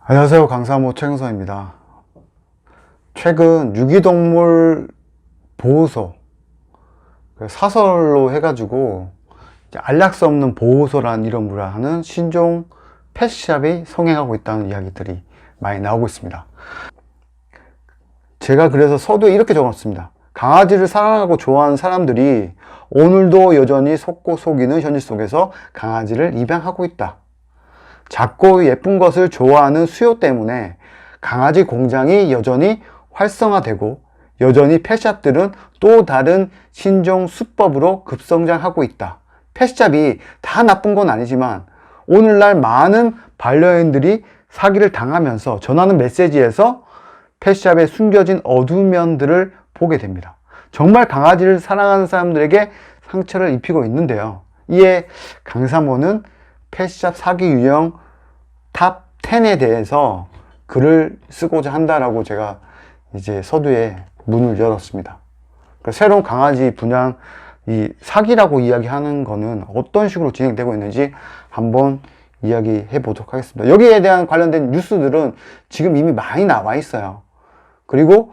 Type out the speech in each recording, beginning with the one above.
안녕하세요. 강사모 최경선입니다. 최근 유기동물 보호소 사설로 해가지고 안락사 없는 보호소라는 이름으로 하는 신종 펫샵이 성행하고 있다는 이야기들이 많이 나오고 있습니다. 제가 그래서 서두에 이렇게 적었습니다. 강아지를 사랑하고 좋아하는 사람들이 오늘도 여전히 속고 속이는 현실 속에서 강아지를 입양하고 있다. 작고 예쁜 것을 좋아하는 수요 때문에 강아지 공장이 여전히 활성화되고 여전히 펫샵들은 또 다른 신종 수법으로 급성장하고 있다. 펫샵이 다 나쁜 건 아니지만 오늘날 많은 반려인들이 사기를 당하면서 전하는 메시지에서 펫샵에 숨겨진 어두운 면들을 보게 됩니다. 정말 강아지를 사랑하는 사람들에게 상처를 입히고 있는데요. 이에 강사모는 펫샵 사기 유형 탑 10에 대해서 글을 쓰고자 한다라고 제가 이제 서두에 문을 열었습니다. 새로운 강아지 분양, 이 사기라고 이야기하는 거는 어떤 식으로 진행되고 있는지 한번 이야기해 보도록 하겠습니다. 여기에 대한 관련된 뉴스들은 지금 이미 많이 나와 있어요. 그리고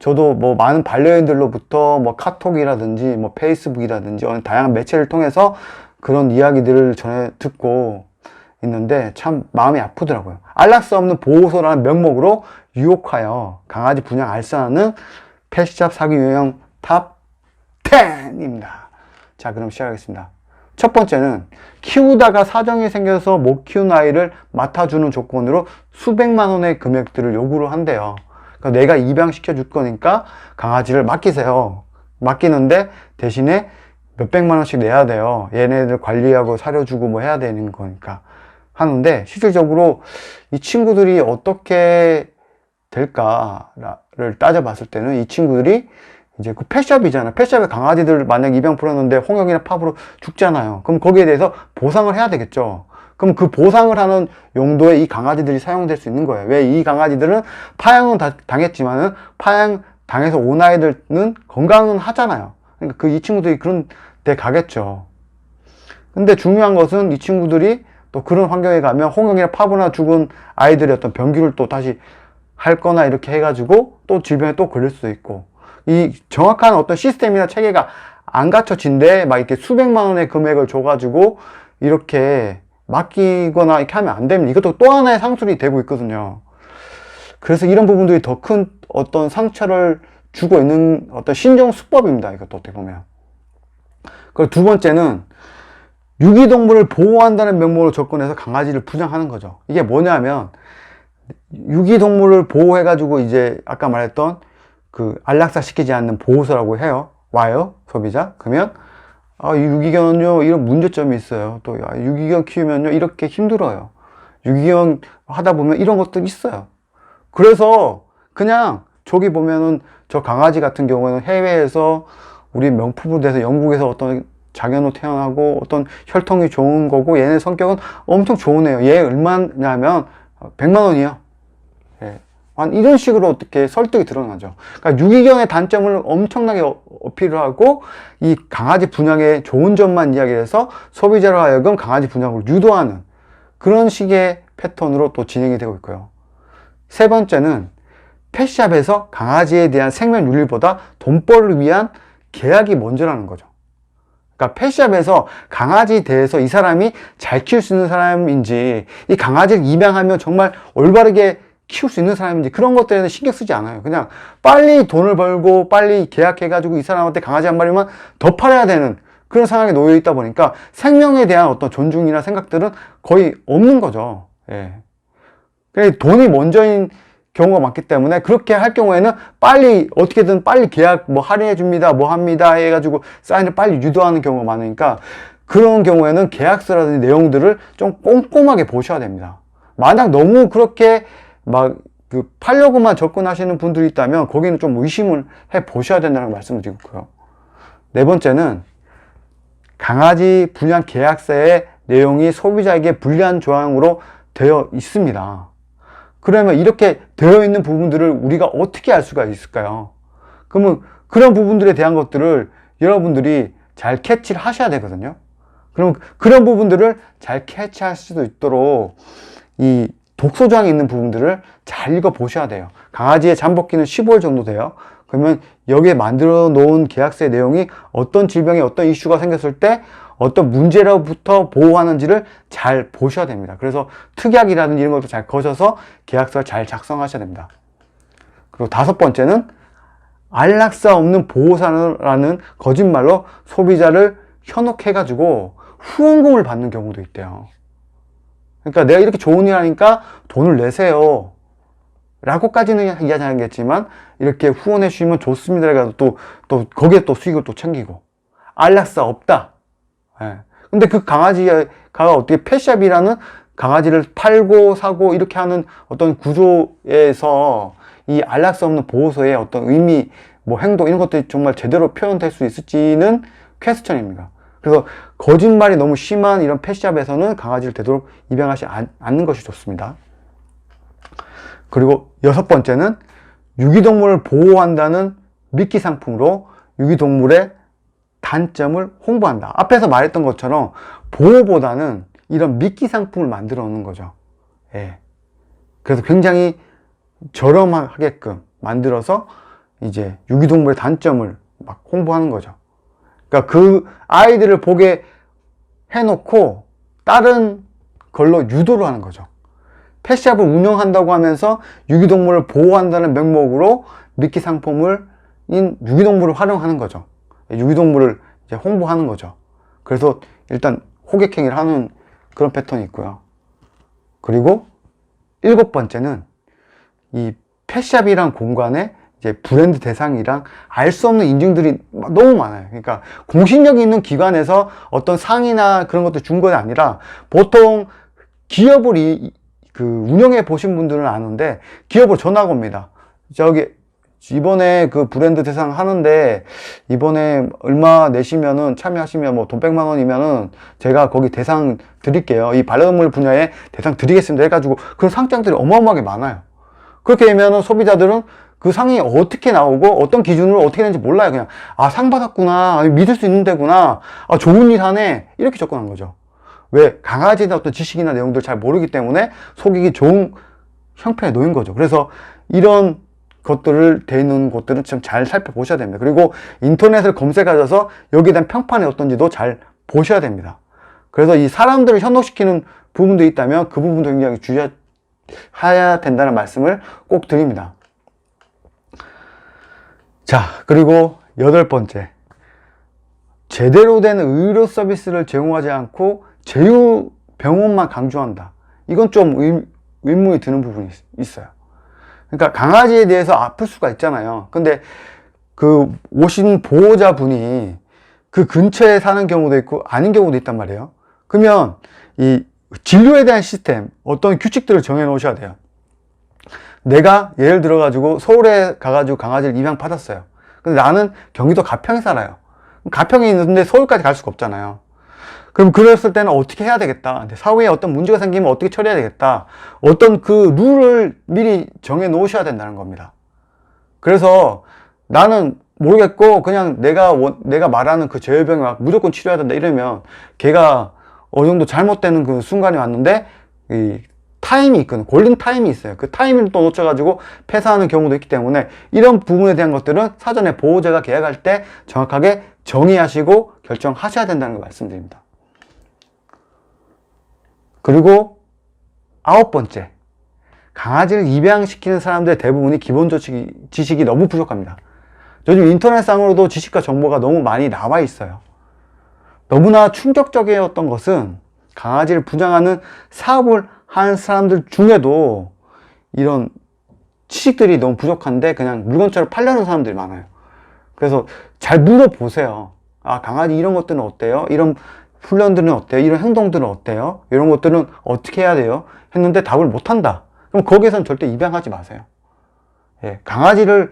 저도 뭐 많은 반려인들로부터 뭐 카톡이라든지 뭐 페이스북이라든지 다양한 매체를 통해서 그런 이야기들을 전해 듣고 있는데 참 마음이 아프더라고요. 안락사 없는 보호소라는 명목으로 유혹하여 강아지 분양 알선하는 펫샵 사기 유형 탑 10입니다. 자, 그럼 시작하겠습니다. 첫 번째는 키우다가 사정이 생겨서 못 키운 아이를 맡아주는 조건으로 수백만 원의 금액들을 요구를 한대요. 그러니까 내가 입양시켜 줄 거니까 강아지를 맡기세요. 맡기는데 대신에 몇백만 원씩 내야 돼요. 얘네들 관리하고 사료주고 뭐 해야 되는 거니까 하는데, 실질적으로 이 친구들이 어떻게 될까를 따져봤을 때는 이 친구들이 이제 그 펫샵이잖아. 펫샵에 강아지들 만약 입양 풀었는데 홍역이나 팝으로 죽잖아요. 그럼 거기에 대해서 보상을 해야 되겠죠. 그럼 그 보상을 하는 용도에 이 강아지들이 사용될 수 있는 거예요. 왜? 이 강아지들은 파양은 당했지만은 파양 당해서 온 아이들은 건강은 하잖아요. 그러니까 이 친구들이 그런 데 가겠죠. 근데 중요한 것은 이 친구들이 또 그런 환경에 가면 홍역이나 파브나 죽은 아이들의 어떤 병기를 또 다시 할 거나 이렇게 해가지고 또 질병에 또 걸릴 수도 있고, 이 정확한 어떤 시스템이나 체계가 안 갖춰진데 막 이렇게 수백만 원의 금액을 줘가지고 이렇게 맡기거나 이렇게 하면 안 됩니다. 이것도 또 하나의 상술이 되고 있거든요. 그래서 이런 부분들이 더 큰 어떤 상처를 주고 있는 어떤 신종 수법입니다. 이것도 어떻게 보면. 그리고 두 번째는 유기동물을 보호한다는 명목으로 접근해서 강아지를 분양하는 거죠. 이게 뭐냐면 유기동물을 보호해가지고 이제 아까 말했던 그 안락사 시키지 않는 보호소라고 해요. 와요, 소비자. 그러면 이 유기견은요 이런 문제점이 있어요. 또 유기견 키우면요 이렇게 힘들어요. 유기견 하다 보면 이런 것도 있어요. 그래서 그냥 저기 보면은 저 강아지 같은 경우에는 해외에서 우리 명품으로 돼서 영국에서 어떤 자견으로 태어나고 어떤 혈통이 좋은 거고 얘네 성격은 엄청 좋은 애요. 얘 얼마냐면 100만 원이요. 예. 이런 식으로 어떻게 설득이 드러나죠. 그러니까 유기견의 단점을 엄청나게 어필을 하고 이 강아지 분양의 좋은 점만 이야기해서 소비자로 하여금 강아지 분양을 유도하는 그런 식의 패턴으로 또 진행이 되고 있고요. 세 번째는 펫샵에서 강아지에 대한 생명 윤리보다 돈벌을 위한 계약이 먼저라는 거죠. 그러니까 펫샵에서 강아지에 대해서 이 사람이 잘 키울 수 있는 사람인지, 이 강아지를 입양하면 정말 올바르게 키울 수 있는 사람인지 그런 것들에 대해서 신경 쓰지 않아요. 그냥 빨리 돈을 벌고 빨리 계약해가지고 이 사람한테 강아지 한 마리만 더 팔아야 되는 그런 상황에 놓여 있다 보니까 생명에 대한 어떤 존중이나 생각들은 거의 없는 거죠. 예. 돈이 먼저인 경우가 많기 때문에 그렇게 할 경우에는 빨리 어떻게든 빨리 계약 뭐 할인해 줍니다 뭐 합니다 해가지고 사인을 빨리 유도하는 경우가 많으니까 그런 경우에는 계약서라든지 내용들을 좀 꼼꼼하게 보셔야 됩니다. 만약 너무 그렇게 막 그 팔려고만 접근하시는 분들이 있다면 거기는 좀 의심을 해 보셔야 된다는 말씀을 드리고요. 네 번째는 강아지 분양 계약서의 내용이 소비자에게 불리한 조항으로 되어 있습니다. 그러면 이렇게 되어 있는 부분들을 우리가 어떻게 알 수가 있을까요? 그러면 그런 부분들에 대한 것들을 여러분들이 잘 캐치를 하셔야 되거든요. 그럼 그런 부분들을 잘 캐치할 수도 있도록 이 독소조항이 있는 부분들을 잘 읽어 보셔야 돼요. 강아지의 잠복기는 15일 정도 돼요. 그러면 여기에 만들어 놓은 계약서의 내용이 어떤 질병에 어떤 이슈가 생겼을 때 어떤 문제로부터 보호하는지를 잘 보셔야 됩니다. 그래서 특약이라든지 이런 것도 잘 거셔서 계약서를 잘 작성하셔야 됩니다. 그리고 5번째는 안락사 없는 보호사라는 거짓말로 소비자를 현혹해가지고 후원금을 받는 경우도 있대요. 그러니까 내가 이렇게 좋은 일 하니까 돈을 내세요 라고까지는 이야기하지 않겠지만 이렇게 후원해 주시면 좋습니다 해가지고 또 거기에 또 수익을 또 챙기고 안락사 없다. 예. 근데 그 강아지가 어떻게 펫샵이라는 강아지를 팔고 사고 이렇게 하는 어떤 구조에서 이 안락사 없는 보호소의 어떤 의미, 뭐 행동 이런 것들이 정말 제대로 표현될 수 있을지는 퀘스천입니다. 그래서 거짓말이 너무 심한 이런 펫샵에서는 강아지를 되도록 입양하지 않는 것이 좋습니다. 그리고 6번째는 유기동물을 보호한다는 미끼 상품으로 유기동물의 단점을 홍보한다. 앞에서 말했던 것처럼 보호보다는 이런 미끼 상품을 만들어 놓는 거죠. 예. 그래서 굉장히 저렴하게끔 만들어서 이제 유기동물의 단점을 막 홍보하는 거죠. 그러니까 그 아이들을 보게 해놓고 다른 걸로 유도를 하는 거죠. 펫샵을 운영한다고 하면서 유기동물을 보호한다는 명목으로 미끼 상품을 유기동물을 활용하는 거죠. 유기동물을 이제 홍보하는 거죠. 그래서 일단 호객행위를 하는 그런 패턴이 있고요. 그리고 7번째는 이 펫샵이란 공간에 이제 브랜드 대상이랑 알 수 없는 인증들이 너무 많아요. 그러니까 공신력이 있는 기관에서 어떤 상이나 그런 것들 준 건 아니라 보통 기업을 운영해 보신 분들은 아는데 기업으로 전화가 옵니다. 저기 이번에 그 브랜드 대상 하는데 이번에 얼마 내시면은 참여하시면 뭐 돈 100만 원이면은 제가 거기 대상 드릴게요. 이 반려동물 분야에 대상 드리겠습니다 해가지고 그런 상장들이 어마어마하게 많아요. 그렇게 되면은 소비자들은 그 상이 어떻게 나오고 어떤 기준으로 어떻게 되는지 몰라요. 그냥 상 받았구나, 믿을 수 있는 데구나, 좋은 일 하네 이렇게 접근한 거죠. 왜? 강아지의 어떤 지식이나 내용들 잘 모르기 때문에 속이기 좋은 형편에 놓인 거죠. 그래서 이런 것들을 돼 있는 곳들은 좀 잘 살펴보셔야 됩니다. 그리고 인터넷을 검색하셔서 여기에 대한 평판이 어떤지도 잘 보셔야 됩니다. 그래서 이 사람들을 현혹시키는 부분도 있다면 그 부분도 굉장히 주의해야 된다는 말씀을 꼭 드립니다. 자, 그리고 8번째, 제대로 된 의료 서비스를 제공하지 않고 제휴병원만 강조한다. 이건 좀 의문이 드는 부분이 있어요. 그러니까 강아지에 대해서 아플 수가 있잖아요. 근데 그 오신 보호자분이 그 근처에 사는 경우도 있고 아닌 경우도 있단 말이에요. 그러면 이 진료에 대한 시스템, 어떤 규칙들을 정해 놓으셔야 돼요. 내가 예를 들어 가지고 서울에 가가지고 강아지를 입양 받았어요. 근데 나는 경기도 가평에 살아요. 가평에 있는데 서울까지 갈 수가 없잖아요. 그럼 그랬을 때는 어떻게 해야 되겠다. 사후에 어떤 문제가 생기면 어떻게 처리해야 되겠다. 어떤 그 룰을 미리 정해 놓으셔야 된다는 겁니다. 그래서 나는 모르겠고 그냥 내가 말하는 그 제혈병이 막 무조건 치료해야 된다 이러면 걔가 어느 정도 잘못되는 그 순간이 왔는데 이 타임이 있거든요. 골든 타임이 있어요. 그 타임을 또 놓쳐가지고 폐사하는 경우도 있기 때문에 이런 부분에 대한 것들은 사전에 보호자가 계약할 때 정확하게 정의하시고 결정하셔야 된다는 걸 말씀드립니다. 그리고 9번째, 강아지를 입양시키는 사람들의 대부분이 기본적 지식이 너무 부족합니다. 요즘 인터넷상으로도 지식과 정보가 너무 많이 나와 있어요. 너무나 충격적이었던 것은 강아지를 분양하는 사업을 하는 사람들 중에도 이런 지식들이 너무 부족한데 그냥 물건처럼 팔려는 사람들이 많아요. 그래서 잘 물어보세요. 강아지 이런 것들은 어때요? 이런 훈련들은 어때요? 이런 행동들은 어때요? 이런 것들은 어떻게 해야 돼요? 했는데 답을 못한다. 그럼 거기에서는 절대 입양하지 마세요. 예, 강아지를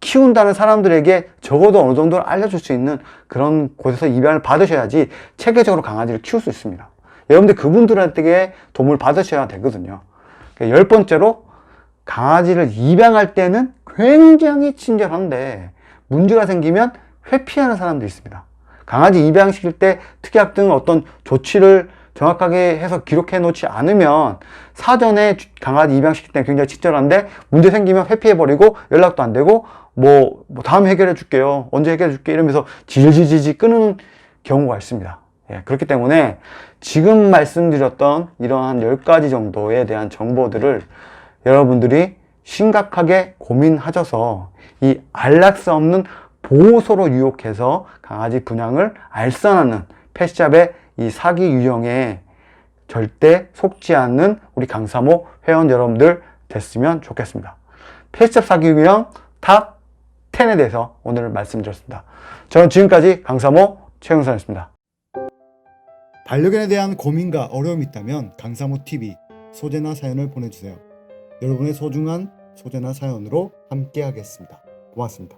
키운다는 사람들에게 적어도 어느 정도 알려줄 수 있는 그런 곳에서 입양을 받으셔야지 체계적으로 강아지를 키울 수 있습니다. 여러분들 그분들한테 도움을 받으셔야 되거든요. 10번째로 강아지를 입양할 때는 굉장히 친절한데 문제가 생기면 회피하는 사람들이 있습니다. 강아지 입양시킬 때 특약 등 어떤 조치를 정확하게 해서 기록해 놓지 않으면 사전에 강아지 입양시킬 때 굉장히 친절한데 문제 생기면 회피해버리고 연락도 안 되고 다음에 해결해 줄게요. 언제 해결해 줄게 이러면서 질질질질 끊는 경우가 있습니다. 예, 그렇기 때문에 지금 말씀드렸던 이러한 10가지 정도에 대한 정보들을 여러분들이 심각하게 고민하셔서 이 안락사 없는 보호소로 유혹해서 강아지 분양을 알선하는 펫샵의 이 사기 유형에 절대 속지 않는 우리 강사모 회원 여러분들 됐으면 좋겠습니다. 펫샵 사기 유형 탑 10에 대해서 오늘 말씀드렸습니다. 저는 지금까지 강사모 최영선이었습니다. 반려견에 대한 고민과 어려움이 있다면 강사모 TV 소재나 사연을 보내주세요. 여러분의 소중한 소재나 사연으로 함께 하겠습니다. 고맙습니다.